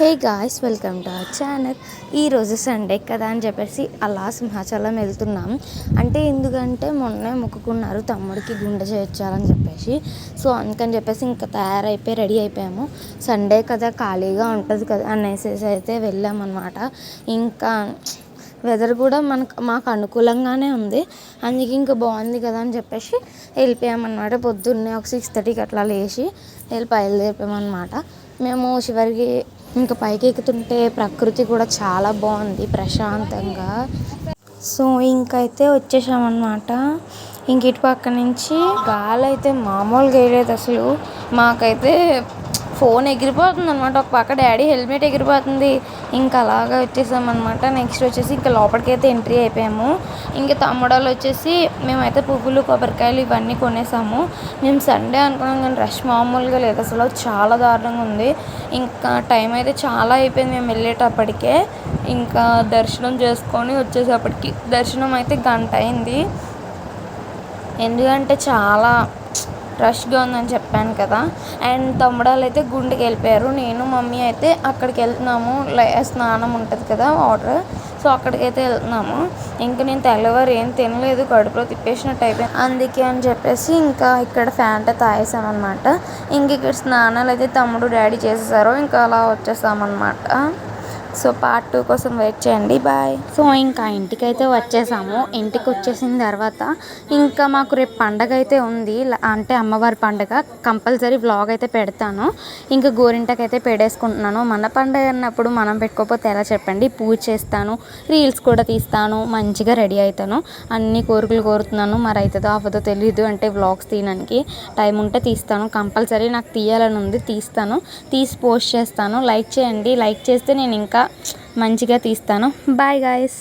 Hey guys, welcome to our channel. ఈరోజు Sunday కదా అని చెప్పేసి అలా సింహాచలం వెళ్తున్నాం. అంటే ఎందుకంటే మొన్నే మొక్కుకున్నారు తమ్ముడికి గుండె చేర్చాలని చెప్పేసి. సో అందుకని చెప్పేసి ఇంకా తయారైపోయి రెడీ అయిపోయాము. సండే కదా ఖాళీగా ఉంటుంది కదా అనేసి అయితే వెళ్ళామన్నమాట. ఇంకా వెదర్ కూడా మాకు అనుకూలంగానే ఉంది. అందుకే ఇంకా బాగుంది కదా అని చెప్పేసి వెళ్ళిపోయామన్నమాట. పొద్దున్నే ఒక 6:30కి అట్లా లేచి బయలుదేరిపోయామన్నమాట. మేము చివరికి ఇంకా పైకి ఎక్కుతుంటే ప్రకృతి కూడా చాలా బాగుంది ప్రశాంతంగా. సో ఇంకైతే వచ్చేసామన్నమాట. ఇంక ఇటు పక్క నుంచి గాలి అయితే మామూలుగా వేయలేదు అసలు. మాకైతే ఫోన్ ఎగిరిపోతుంది అనమాట. ఒక పక్క డాడీ హెల్మెట్ ఎగిరిపోతుంది. ఇంకా అలాగా వచ్చేసామన్నమాట. నెక్స్ట్ వచ్చేసి ఇంకా లోపలికి అయితే ఎంట్రీ అయిపోయాము. ఇంకా తమ్ముడాలు వచ్చేసి మేమైతే పువ్వులు కొబ్బరికాయలు ఇవన్నీ కొనేసాము. మేము సండే అనుకున్నాం కానీ రష్ మామూలుగా లేదు అసలు, చాలా దారుణంగా ఉంది. ఇంకా టైం అయితే చాలా అయిపోయింది మేము వెళ్ళేటప్పటికే. ఇంకా దర్శనం చేసుకొని వచ్చేసేపటికి దర్శనం అయితే గంట అయింది. ఎందుకంటే చాలా రష్గా ఉందని చెప్పాను కదా. అండ్ తమ్ముడాలు అయితే గుండెకి వెళ్ళిపోయారు. నేను మమ్మీ అయితే అక్కడికి వెళ్తున్నాము. స్నానం ఉంటుంది కదా వాటర్, సో అక్కడికైతే వెళ్తున్నాము. ఇంకా నేను తెల్లవారు ఏం తినలేదు, కడుపులో తిప్పేసినట్టు అయిపోయింది. అందుకే అని చెప్పేసి ఇంకా ఇక్కడ ఫ్యాంటా తాగేసామన్నమాట. ఇంక ఇక్కడ స్నానాలు అయితే తమ్ముడు డాడీ చేసేసారు. ఇంకా అలా వచ్చేసామన్నమాట. సో పార్ట్ 2 కోసం వెయిట్ చేయండి. బాయ్. సో ఇంకా ఇంటికైతే వచ్చేసాము. ఇంటికి వచ్చేసిన తర్వాత ఇంకా మాకు రేపు పండగ అయితే ఉంది, అంటే అమ్మవారి పండగ. కంపల్సరీ వ్లాగ్ అయితే పెడతాను. ఇంకా గోరింటకైతే పెడేసుకుంటున్నాను. మన పండగ అన్నప్పుడు మనం పెట్టుకోకపోతే ఎలా చెప్పండి. పూజ చేస్తాను, రీల్స్ కూడా తీస్తాను, మంచిగా రెడీ అవుతాను. అన్ని కోరికలు కోరుతున్నాను. మరి అవుతుందో అవ్వదో తెలియదు. అంటే వ్లాగ్స్ తీయడానికి టైం ఉంటే తీస్తాను. కంపల్సరీ నాకు తీయాలని ఉంది, తీస్తాను. తీసి పోస్ట్ చేస్తాను. లైక్ చేయండి. లైక్ చేస్తే నేను ఇంకా మంచిగా తీస్తాను. Bye guys.